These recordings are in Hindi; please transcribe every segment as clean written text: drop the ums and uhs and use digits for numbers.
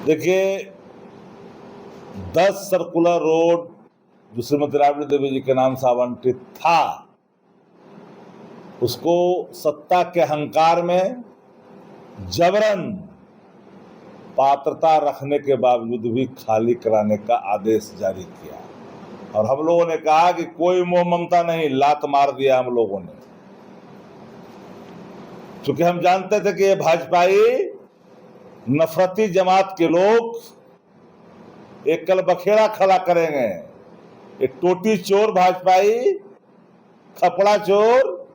देखिए, 10 सर्कुलर रोड जो श्रीमती राबड़ी देवी जी के नाम से आवंटित था, उसको सत्ता के अहंकार में जबरन पात्रता रखने के बावजूद भी खाली कराने का आदेश जारी किया। और हम लोगों ने कहा कि कोई मोह ममता नहीं, लात मार दिया हम लोगों ने, क्योंकि हम जानते थे कि ये भाजपाई नफरती जमात के लोग एक कल बखेड़ा खड़ा करेंगे। एक टोटी चोर भाजपाई, खपड़ा चोर,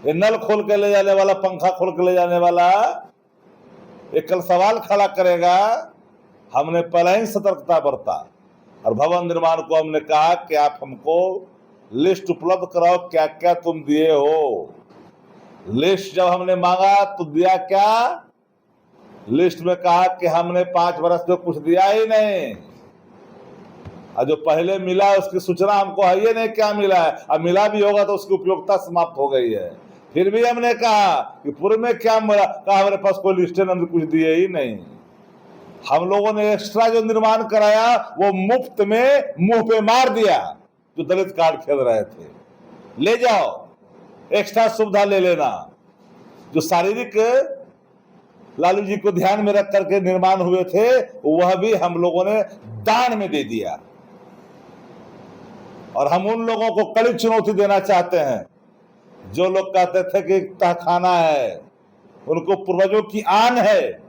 ये नल खोल के ले जाने वाला, पंखा खोल के ले जाने वाला एक कल सवाल खड़ा करेगा। हमने पहले ही सतर्कता बरता और भवन निर्माण को हमने कहा कि आप हमको लिस्ट उपलब्ध कराओ, क्या क्या तुम दिए हो। लिस्ट जब हमने मांगा तो दिया क्या? लिस्ट में कहा कि हमने 5 वर्ष में कुछ दिया ही नहीं, और जो पहले मिला उसकी सूचना हमको है ही नहीं क्या मिला है, अब मिला भी होगा तो उसकी उपयोगिता समाप्त हो गई है। फिर भी हमने कहा कि पूर्व में क्या मिला, कहा हमारे पास कोई लिस्ट है, हमने कुछ दिए ही नहीं। हम लोगों ने एक्स्ट्रा जो निर्माण कराया वो मुफ्त में मुंह पे मार दिया। जो दलित कार्ड खेल रहे थे, ले जाओ, एक्स्ट्रा सुविधा ले लेना। जो शारीरिक लालू जी को ध्यान में रख करके निर्माण हुए थे, वह भी हम लोगों ने दान में दे दिया। और हम उन लोगों को कड़ी चुनौती देना चाहते हैं जो लोग कहते थे कि तहखाना है, उनको पूर्वजों की आन है।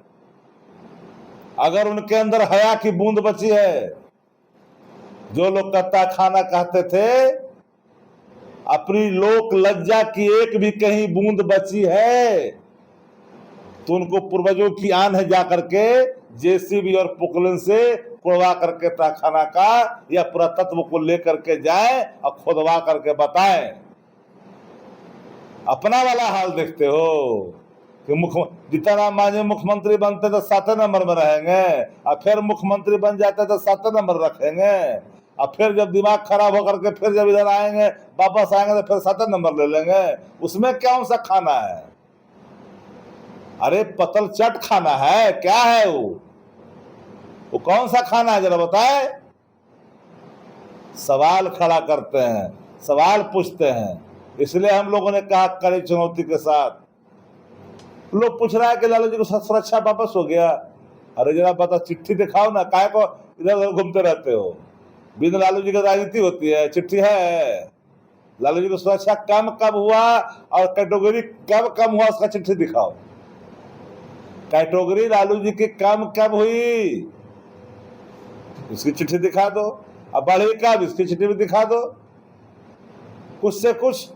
अगर उनके अंदर हया की बूंद बची है, जो लोग तहखाना कहते थे, अपनी लोक लज्जा की एक भी कहीं बूंद बची है, तो उनको पूर्वजों की आन है जाकर के जेसीबी और पुकलिन से खुदवा करके तहखाना का या पुरातत्व को लेकर के जाए और खुदवा करके बताएं। अपना वाला हाल देखते हो कि जीतनराम मांझी मुख्यमंत्री बनते तो 7 नंबर में रहेंगे, और फिर मुख्यमंत्री बन जाते तो 7 नंबर रखेंगे, और फिर जब दिमाग खराब होकर के फिर जब इधर आएंगे, वापस आएंगे तो फिर 7 नंबर ले लेंगे। उसमें कौन सा खाना है? अरे पतल चट खाना है, क्या है वो कौन सा खाना है जरा बताए। सवाल खड़ा करते हैं, सवाल पूछते हैं। इसलिए हम लोगों ने कहा कड़ी चुनौती के साथ। लोग पूछ रहा है कि लालू जी को सुरक्षा वापस हो गया। अरे जरा बता, चिट्ठी दिखाओ ना, काहे को इधर उधर घूमते रहते हो। बिना लालू जी की राजनीति होती है? चिट्ठी है। लालू जी को सुरक्षा कम कब हुआ और कैटेगरी कब कम हुआ, उसका चिट्ठी दिखाओ। कैटेगरी लालू जी की कम कब हुई, इसकी चिट्ठी दिखा दो। अब बढ़ी कब, इसकी चिट्ठी भी दिखा दो। कुछ से कुछ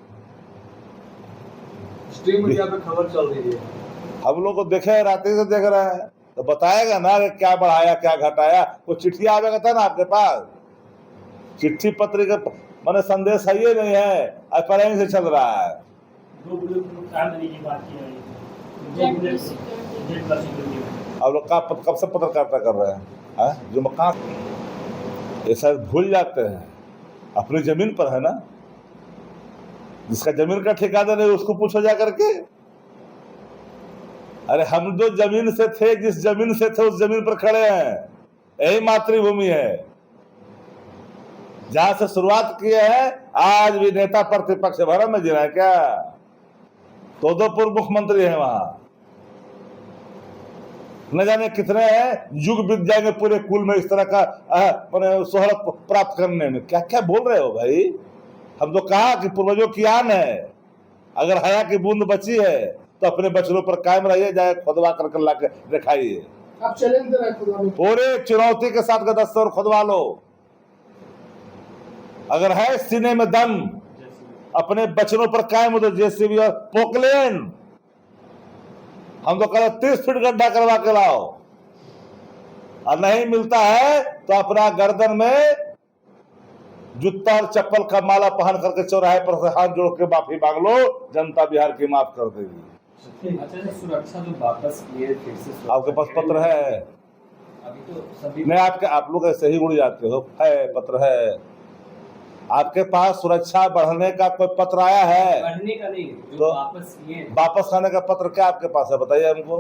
स्ट्रीम मीडिया पे खबर चल रही है, हम लोग को देखे, रात से देख रहे हैं, तो बताएगा ना कि क्या बढ़ाया क्या घटाया। कुछ चिट्ठी आवेगा था ना आपके पास, चिट्ठी पत्र का मैंने संदेश है ये नहीं है, पहले से चल रहा है। अब लोग कब से पत्रकारिता कर रहे हैं, जो मकान ये शायद भूल जाते हैं अपनी जमीन पर है ना। जिसका जमीन का ठेकेदार नहीं उसको पूछो जा करके। अरे हम जो जमीन से थे, जिस जमीन से थे उस जमीन पर खड़े हैं। यही मातृभूमि है जहां से शुरुआत किए हैं। आज भी नेता प्रतिपक्ष भरम में जी रहे हैं क्या? तो पूर्व मुख्यमंत्री हैं वहां, न जाने कितने हैं, युग बीत जाएंगे पूरे कुल में इस तरह का शोहरत प्राप्त करने में। क्या क्या बोल रहे हो भाई? हम तो कहा कि पूर्वजों की आन है, अगर हया की बूंद बची है तो अपने बचनों पर कायम रहिए, जाए खुदवा कर ला के दिखाइए। आप चैलेंज दे रहे हैं, पूरे चुनौती के साथ गदस्तर खुदवा लो। अगर है सीने में दम, अपने बचनों पर कायम हो तो जेसीबी और पोकलेन, हम तो कह 30 फीट गड्ढा करवा के लाओ। और नहीं मिलता है तो अपना गर्दन में जूता और चप्पल का माला पहन करके चौराहे पर से हाथ जोड़ के माफी मांग लो, जनता बिहार की माफ कर देगी। अच्छा, सुरक्षा जो वापस किए फिर से आपके पास पत्र है? अभी तो सभी नहीं, आप लोग ऐसे ही उड़ जाते हो। है, पत्र है आपके पास? सुरक्षा बढ़ने का कोई पत्र आया है? बढ़ने का नहीं, जो तो वापस किए, वापस आने का पत्र क्या आपके पास है, बताइए हमको।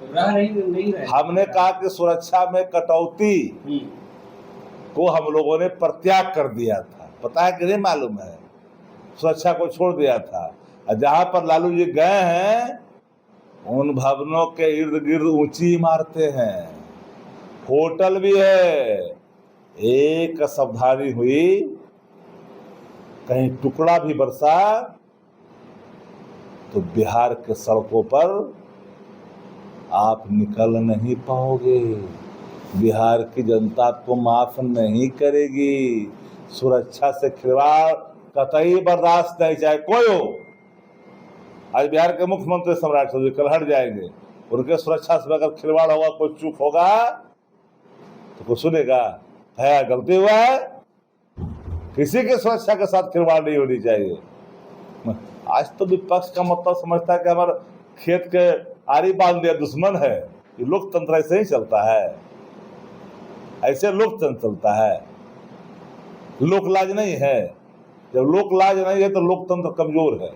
तो रह नहीं रहे। हमने कहा कि सुरक्षा में कटौती को हम लोगों ने परित्याग कर दिया था, पता है कि नहीं मालूम है, सुरक्षा को छोड़ दिया था। और जहां पर लालू जी गए हैं उन भवनों के इर्द गिर्द ऊंची इमारतें हैं, होटल भी है। एक सावधानी हुई, कहीं टुकड़ा भी बरसा तो बिहार के सड़कों पर आप निकल नहीं पाओगे, बिहार की जनता को माफ नहीं करेगी। सुरक्षा से खिलवाड़ कतई बर्दाश्त नहीं, चाहे कोई हो। आज बिहार के मुख्यमंत्री सम्राट चौधरी कल हट जाएंगे, उनके सुरक्षा से अगर खिलवाड़ होगा, कोई चूक होगा तो कोई सुनेगा, है गलती हुआ है। किसी की सुरक्षा के साथ खिलवाड़ नहीं होनी चाहिए। आज तो विपक्ष का मतलब समझता है कि हमारे खेत के आरी बांध दिया दुश्मन है। ये लोकतंत्र ऐसे ही चलता है, ऐसे लोकतंत्र चलता है। लोकलाज नहीं है, जब लोकलाज नहीं है तो लोकतंत्र कमजोर है।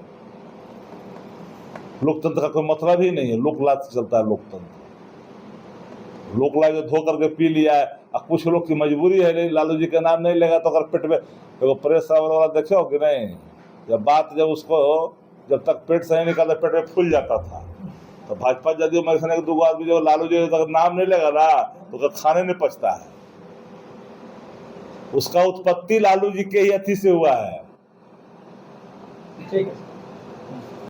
लोकतंत्र का कोई मतलब ही नहीं है, लोकलाज से चलता है लोकतंत्र। लोकलाज धो करके पी लिया है। अब कुछ लोग की मजबूरी है, नहीं लालू जी का नाम नहीं लेगा तो अगर पेट में तो प्रेस वाला देखे हो कि नहीं, जब तक पेट से नहीं निकलता पेट में फूल जाता था। तो भाजपा जदयू में से दो आदमी जो लालू जी अगर नाम नहीं लेगा ना तो खाने नहीं पचता है। उसका उत्पत्ति लालू जी के ही अथी से हुआ है। ठीक है।